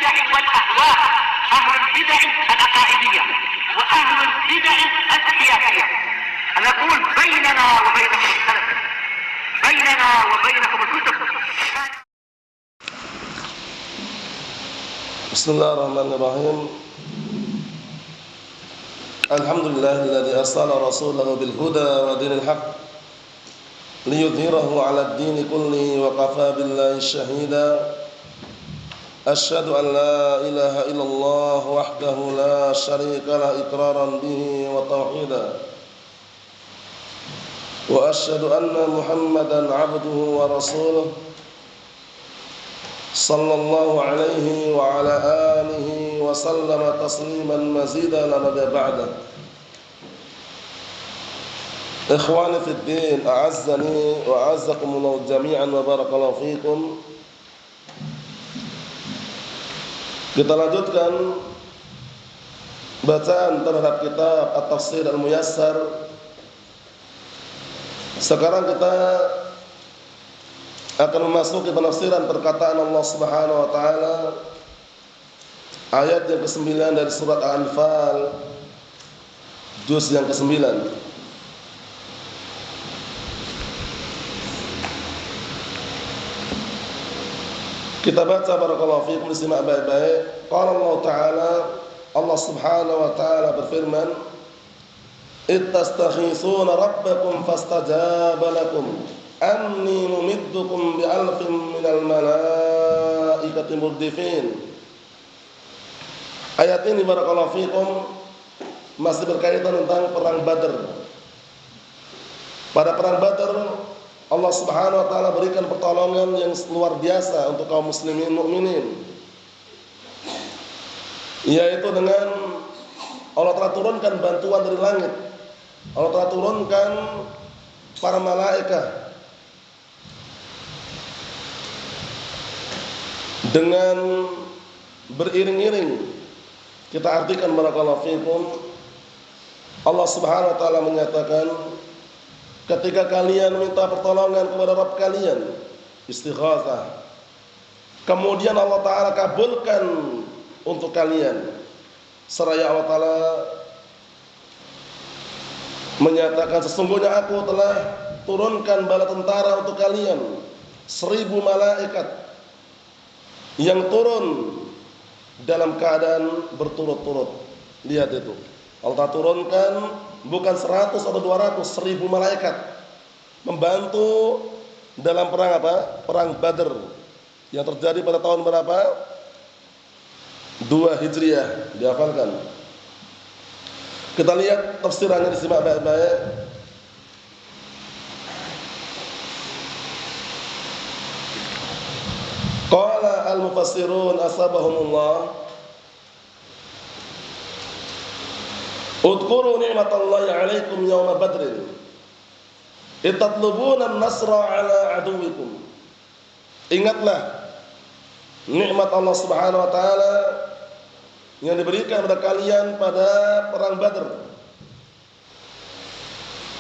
البدع والأهواء، أهل البدع العقائدية وأهل البدع السياسية. أنا أقول بيننا وبينكم السلف، بيننا وبينكم الكتب. بسم الله الرحمن الرحيم. الحمد لله الذي أرسل رسوله بالهدى ودين الحق ليظهره على الدين كله وكفى بالله شهيدا. أشهد أن لا إله إلا الله وحده لا شريك له إقرارا به وتوحيدا، وأشهد أن محمدا عبده ورسوله صلى الله عليه وعلى آله وسلم تسليما مزيدا لا نبي بعده. إخواني في الدين، أعزني وأعزكم الله جميعا وبارك الله فيكم. Kita lanjutkan bacaan terhadap kitab At-Tafsir Al-Muyassar. Sekarang kita akan memasuki penafsiran perkataan Allah Subhanahu wa taala ayat yang ke-9 dari surat Al-Anfal juz yang ke-9. Kita baca barakallahu fiikum, disimak baik-baik. Qala Allah taala, Allah Subhanahu wa taala berfirman, "Ittastaghitsuna rabbakum fastajaba lakum anni mumiddukum bi'alfin minal malaikati murdifin." Ayat ini barakallahu fiikum masih berkaitan tentang perang Badar. Pada perang Badar Allah Subhanahu wa taala berikan pertolongan yang luar biasa untuk kaum muslimin mukminin, yaitu dengan Allah telah turunkan bantuan dari langit. Allah telah turunkan para malaikat dengan beriring-iring. Kita artikan barakallahu fikum, Allah Subhanahu wa taala menyatakan, ketika kalian minta pertolongan kepada Rabb kalian, istighatsah, kemudian Allah taala kabulkan untuk kalian, seraya Allah taala menyatakan, sesungguhnya aku telah turunkan bala tentara untuk kalian, 1000 malaikat yang turun dalam keadaan berturut-turut. Lihat itu, Allah turunkan bukan 100 atau 200, 1000 malaikat membantu dalam perang apa? Perang Badar yang terjadi pada tahun berapa? 2 Hijriah, dihafalkan. Kita lihat tafsirannya, disimak baik-baik. Qala al-mufassirun asabahumullah, udhkuru ni'matallahi 'alaikum yawma badrin itatlubuna an-nasra 'ala aduwikum. Ingatlah nikmat Allah Subhanahu wa taala yang diberikan kepada kalian pada perang Badar,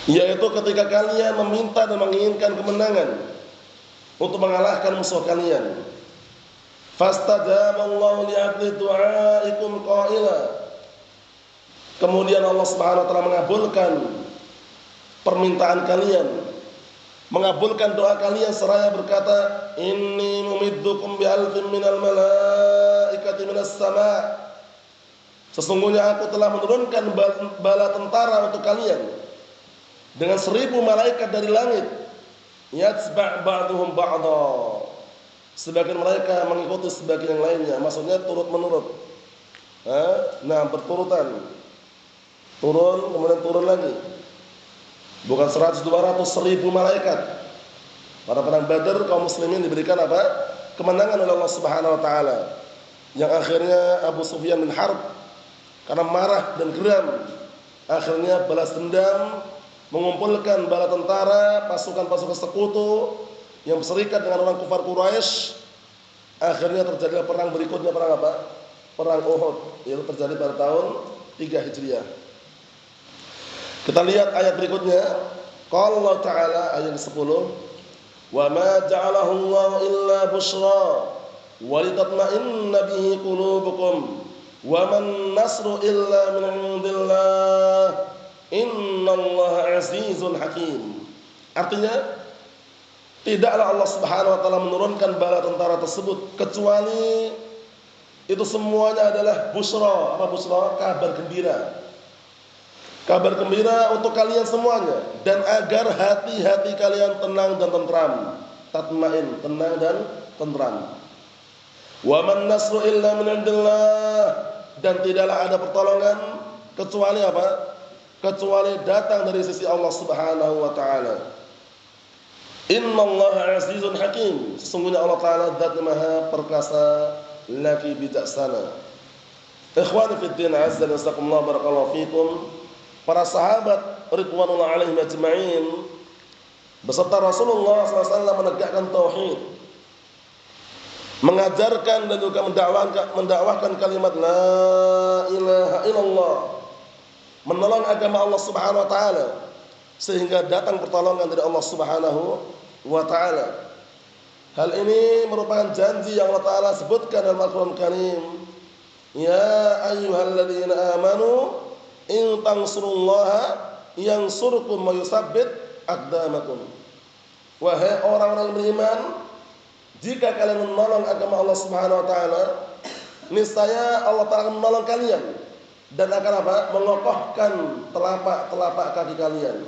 yaitu ketika kalian meminta dan menginginkan kemenangan untuk mengalahkan musuh kalian. Fastajaballahu li'adli du'aikum qaila, kemudian Allah Subhanahu wa taala mengabulkan permintaan kalian, mengabulkan doa kalian seraya berkata, inni mumiddukum bi'alfin minal malaikati minas sama', sesungguhnya aku telah menurunkan bala tentara untuk kalian dengan 1000 malaikat dari langit, yatsba' ba'duhum ba'dha, sebagian mereka mengikuti sebagian yang lainnya, maksudnya turut menurut. Nah, berturutan, turun kemudian turun lagi, bukan 100, 200, 1000 malaikat. Pada perang Badar kaum muslimin diberikan apa? Kemenangan oleh Allah Subhanahu wa taala, yang akhirnya Abu Sufyan bin Harb karena marah dan geram akhirnya balas dendam, mengumpulkan bala tentara, pasukan-pasukan sekutu yang berserikat dengan orang kufar Quraisy. Akhirnya terjadi perang berikutnya, perang apa? Perang Uhud, yang terjadi pada tahun 3 Hijriah. Kita lihat ayat berikutnya. Qala Allah Ta'ala ayat 10, "Wa ma ja'alahu Allah illa busyra walitatma'inna bihi qulubukum wa man nasru illa min 'indillah innallaha 'azizun hakim. Artinya tidaklah Allah Subhanahu wa taala menurunkan bala tentara tersebut kecuali itu semuanya adalah busra. Apa busra? Kabar gembira. Kabar gembira untuk kalian semuanya, dan agar hati-hati kalian tenang dan tentram. Tatmain, tenang dan tentram. Wa man nasru illa min 'indillah, dan tidaklah ada pertolongan kecuali apa? Kecuali datang dari sisi Allah Subhanahu wa taala. Innallaha 'azizun hakim. Sesungguhnya Allah taala zat yang maha perkasa lagi bijaksana. Ikhwani fid din, azza wa jalla, barakallahu fikum. Para sahabat ridwanullah alaihim ajma'in beserta Rasulullah SAW menegakkan tauhid, mengajarkan dan juga mendakwahkan kalimat la ilaha illallah, menolong agama Allah Subhanahu wa taala sehingga datang pertolongan dari Allah Subhanahu wa taala. Hal ini merupakan janji yang Allah taala sebutkan dalam Al-Qur'an Karim. Ya ayyuhalladzina amanu in tansurullaha yansurkum wa yusabbit aqdamakum. Wahai orang-orang beriman, jika kalian menolong agama Allah Subhanahu wa taala, niscaya Allah taala akan menolong kalian dan akan apa? Mengokohkan telapak kaki kalian.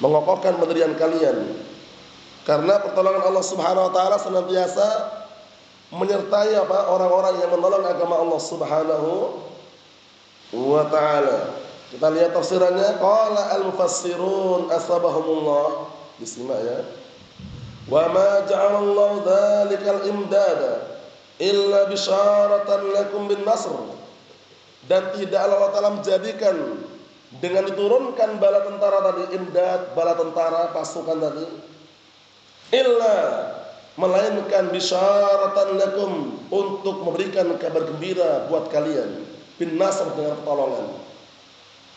Mengokohkan pendirian kalian. Karena pertolongan Allah Subhanahu wa taala senantiasa menyertai apa? Orang-orang yang menolong agama Allah Subhanahu wa taala. Kita lihat tafsirannya, qala al-mufassirun asbahumullah. Disimak ya. Wa ma ja'alallahu dzalikal imdada illa bisyaratan lakum bin nasr. Dan tidaklah Allah taala menjadikan dengan diturunkan bala tentara tadi, imdad, bala tentara, pasukan tadi, illa, melainkan bisyaratan lakum, untuk memberikan kabar gembira buat kalian, bin nasr, dengan pertolongan.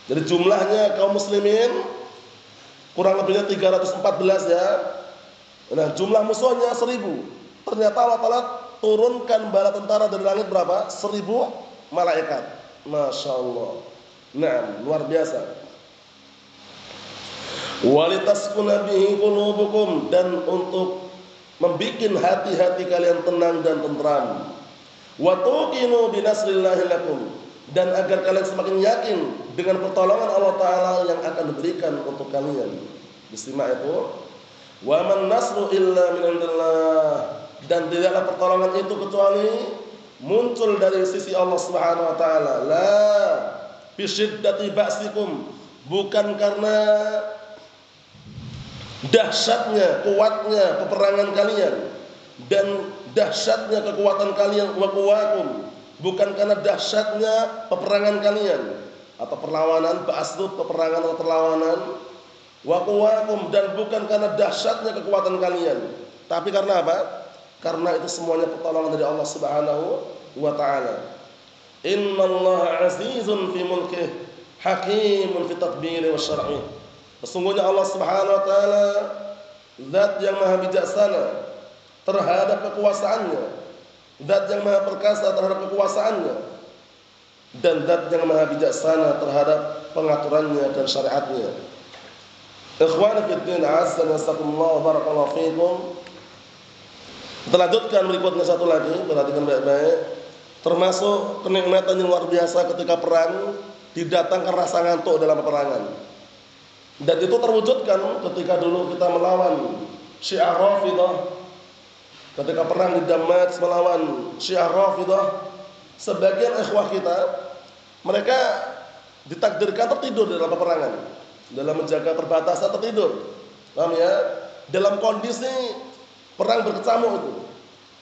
Jadi jumlahnya kaum muslimin kurang lebihnya 314 ya. Nah, jumlah musuhnya 1000. Ternyata Allah taala turunkan bala tentara dari langit berapa? 1000 malaikat. Masya Allah. Nah, luar biasa. Walitaskuna bihi qulubukum, dan untuk membikin hati-hati kalian tenang dan tentram. Wa tuqinu binasrillahi lakum, dan agar kalian semakin yakin dengan pertolongan Allah taala yang akan diberikan untuk kalian. Disimak itu. Wa man nasru illa min indillah, dan tidaklah pertolongan itu kecuali muncul dari sisi Allah Subhanahu wa taala. La bi syiddati ba'sikum, bukan karena dahsyatnya, kuatnya peperangan kalian dan dahsyatnya kekuatan kalian, wa quwwakum, bukan karena dahsyatnya peperangan kalian atau perlawanan, ba'sud peperangan atau perlawanan, wa quwwakum, dan bukan karena dahsyatnya kekuatan kalian, tapi karena apa? Karena itu semuanya pertolongan dari Allah Subhanahu wa taala. Innallaha 'azizun fi mulkihi hakimun fi tadbiri wa syar'i. Sesungguhnya Allah Subhanahu wa taala zat yang maha bijaksana terhadap kekuasaannya, zat yang maha perkasa terhadap kekuasaannya, dan zat yang maha bijaksana terhadap pengaturannya dan syariatnya. Ikhwani fid din, azza wa jalla, barakallahu fikum. Kita lanjutkan berikutnya satu lagi, perhatikan baik-baik. Termasuk kenikmatan yang luar biasa ketika perang, didatangkan rasa ngantuk dalam peperangan. Dan itu terwujudkan ketika dulu kita melawan Syiah Rafidah. Ketika perang di Damas melawan Syiah Rafidah, sebagian ikhwah kita, mereka ditakdirkan tertidur dalam peperangan, dalam menjaga perbatasan tertidur. Paham ya? Dalam kondisi perang berkecamuk itu.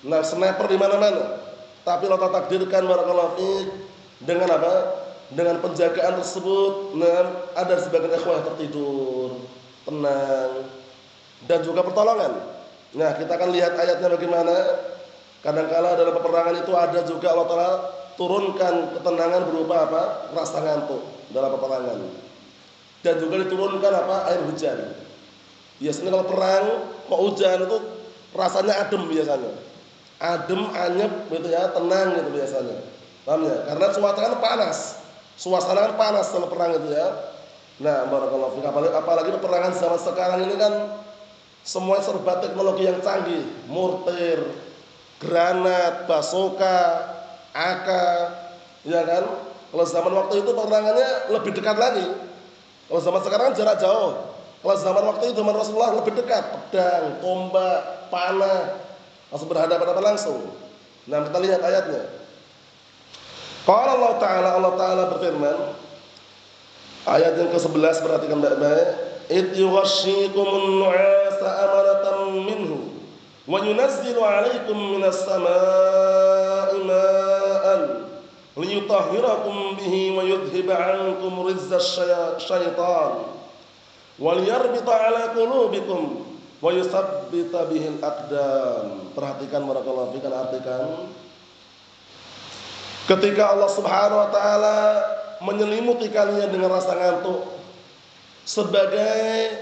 Nah, sniper di mana-mana. Tapi Allah takdirkan barakallahu fiik dengan apa? Dengan penjagaan tersebut, nah, ada sebagian ikhwah tertidur, tenang, dan juga pertolongan. Nah, kita akan lihat ayatnya bagaimana. Kadangkala dalam peperangan itu ada juga Allah Ta'ala turunkan ketenangan berupa apa? Rasa ngantuk dalam peperangan. Dan juga diturunkan apa? Air hujan. Biasanya kalau perang kok hujan itu rasanya adem biasanya. adem, anyep gitu ya, tenang gitu biasanya. Paham ya? Karena cuaca kan panas. Suasana kan panas kalau perang itu ya. Nah, barakallahu fiik, apalagi peperangan zaman sekarang ini kan semua serba teknologi yang canggih, mortir, granat, basoka, AK, ya kan? Kalau zaman waktu itu peperangannya lebih dekat lagi. Kalau zaman sekarang kan jarak jauh. Kalau zaman waktu itu zaman Rasulullah lebih dekat, pedang, tombak, panah, langsung berhadapan langsung. Nah, kita lihat ayatnya. Qala Allah Ta'ala berfirman, ayat yang ke-11, perhatikan baik-baik. Id yughashshikumun nu'asa amanatan minhu wa yunazzilu 'alaikum minas samaa'i ma'an liyutahhirakum bihi wa yudhhiba 'ankum rizza syaitan wa liyarbita 'ala qulubikum wa yutsabbita bihil aqdam. Perhatikan barakallahu fiik, artikan. Ketika Allah Subhanahu wa taala menyelimuti kalian dengan rasa ngantuk sebagai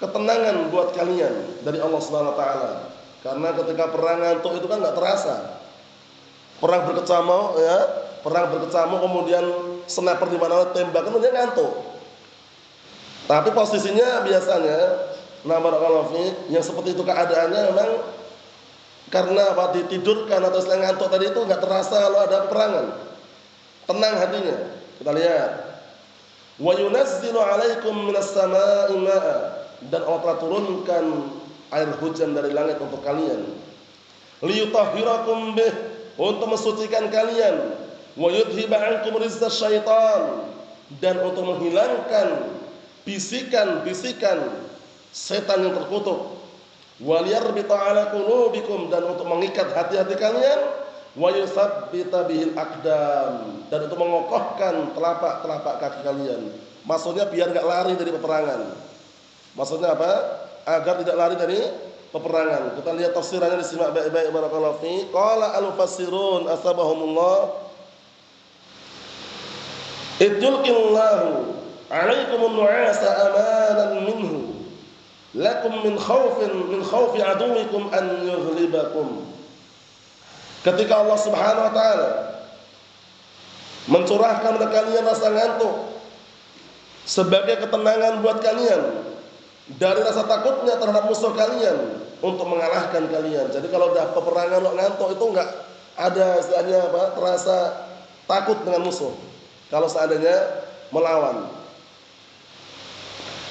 ketenangan buat kalian dari Allah Subhanahu wa taala. Karena ketika perang ngantuk itu kan enggak terasa. Perang berkecamuk ya, perang berkecamuk kemudian sniper di mana tembakan dia ngantuk. Tapi posisinya biasanya barakallahu fiik, yang seperti itu keadaannya memang karena apa, ditidurkan atau selain ngantuk tadi itu enggak terasa kalau ada peperangan. Tenang hatinya. Kita lihat. Wa yunazzilu 'alaikum minas samaa'i ma'a, dan Allah telah turunkan air hujan dari langit untuk kalian. Liyutahhirakum bih, untuk mensucikan kalian. Wa yudhhiba 'ankum rizza syaitan, dan untuk menghilangkan bisikan-bisikan setan yang terkutuk. Wa liyarbita 'ala qulubikum, dan untuk mengikat hati-hati kalian. Wa yutsabbita bihil aqdam, dan untuk mengokohkan telapak-telapak kaki kalian. Maksudnya biar enggak lari dari peperangan. Maksudnya apa? Agar tidak lari dari peperangan. Kita lihat tafsirannya, disimak baik-baik barakallahu fi. Qala al-mufassirun asbahumullah, idyulqillahu 'alaikumun nu'asa amanan minhu lakum min khawfi aduwikum an yughlibakum. Ketika Allah Subhanahu wa taala mencurahkan kepada kalian rasa ngantuk sebagai ketenangan buat kalian dari rasa takutnya terhadap musuh kalian untuk mengalahkan kalian. Jadi kalau udah peperangan lo ngantuk itu enggak ada istilahnya apa, terasa takut dengan musuh kalau seandainya melawan.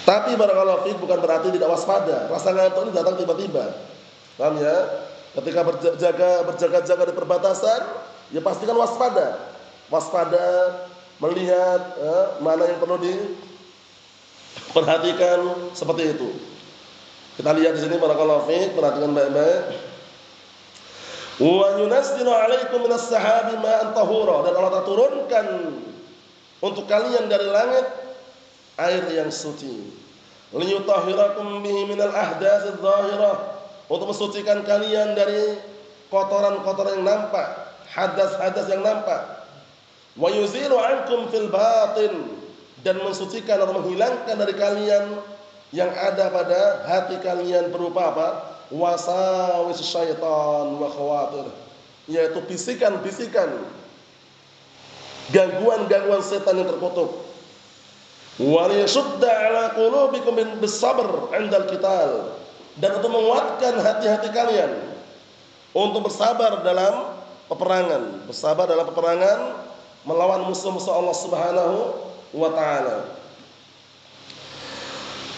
Tapi barakallahu fiik, bukan berarti tidak waspada. Rasa ngantuk ini datang tiba-tiba. Paham ya? Ketika berjaga-jaga di perbatasan, ya pastikan waspada. Waspada, melihat mana yang perlu diperhatikan, seperti itu. Kita lihat di sini barakallahu fiik, perhatikan baik-baik. Wa yunazzilu 'alaikum minas sahabi ma'an tahura, dan Allah turunkan untuk kalian dari langit air yang suci. Liyutahhirakum bihi minal ahdatsidz dzahirah, untuk mensucikan kalian dari kotoran-kotoran yang nampak, hadas-hadas yang nampak. Wa yuzilu 'ankum fil batin, dan mensucikan atau menghilangkan dari kalian yang ada pada hati kalian berupa apa? Wasawis syaitan wa khawatir, yaitu bisikan-bisikan, gangguan-gangguan setan yang terkutuk. Wa liyashudda 'ala qulubikum bis-sabr 'indal qital, dan untuk menguatkan hati-hati kalian untuk bersabar dalam peperangan, bersabar dalam peperangan melawan musuh-musuh Allah Subhanahu wa taala.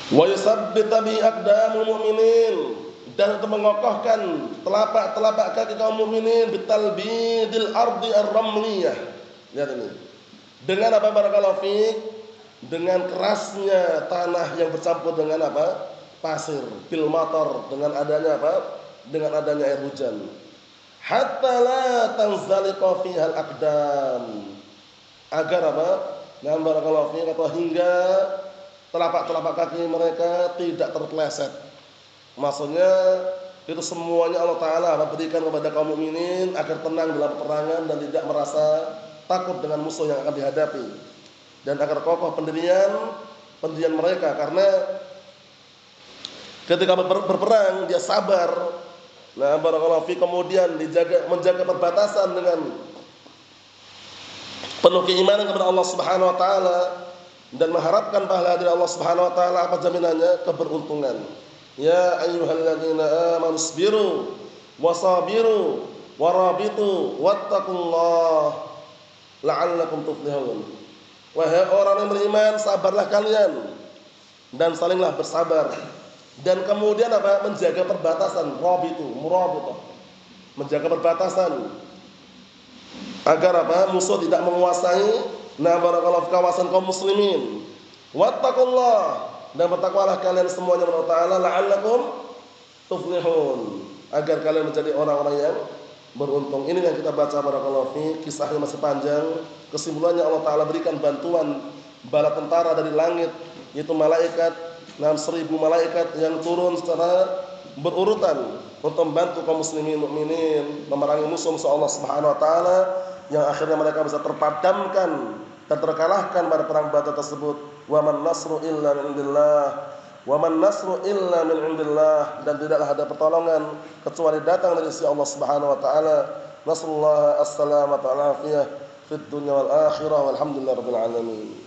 Wa yusabbita bi aqdamul mu'minin, dan untuk mengokohkan telapak-telapak kaki kaum mukminin bitalbidil ardi ar-ramliyah. Lihat ini. Dengan apa barakallahu fiik? Dengan kerasnya tanah yang bercampur dengan apa? Pasir, bil matar, dengan adanya apa? Dengan adanya air hujan. Hatta la tanzaliqa fiha al-aqdam, agar apa? Nah, barakallahu fiik, atau hingga telapak-telapak kaki mereka tidak terpeleset. Maksudnya itu semuanya Allah Ta'ala berikan kepada kaum mukminin agar tenang dalam peperangan dan tidak merasa takut dengan musuh yang akan dihadapi, dan agar kokoh pendirian mereka. Karena ketika berperang dia sabar, Nah, barakallahu fi, kemudian menjaga perbatasan dengan penuh keimanan kepada Allah Subhanahu wa taala dan mengharapkan pahala dari Allah Subhanahu wa taala. Apa jaminannya? Keberuntungan. Ya ayyuhalladzina amanu sabiru wasabiru warabitu wattaqullah la'allakum tuflihun. Wahai orang yang beriman, sabarlah kalian dan salinglah bersabar. Dan kemudian apa? Menjaga perbatasan, rabitu, murabitah. Menjaga perbatasan agar apa? Musuh tidak menguasai barakallahu kawasan kaum muslimin. Wattaqullah, dan bertakwalah kalian semuanya kepada Allah Taala la'allakum tuflihun, agar kalian menjadi orang-orang yang beruntung. Ini yang kita baca barakallahu fi, kisahnya masih panjang. Kesimpulannya Allah Taala berikan bantuan bala tentara dari langit, yaitu malaikat, 6.000 malaikat yang turun secara berurutan untuk membantu kaum muslimin mukminin memerangi musuh-musuh Allah Subhanahu wa taala, yang akhirnya mereka bisa terpadamkan dan terkalahkan pada perang Badar tersebut. Wa man nasru illa min indillah, wa man nasru illa min indillah, dan tidaklah ada pertolongan kecuali datang dari sisi Allah Subhanahu wa taala. Nasallahu as-salamata wal afiyah fid dunya wal akhirah walhamdulillahirabbil alamin.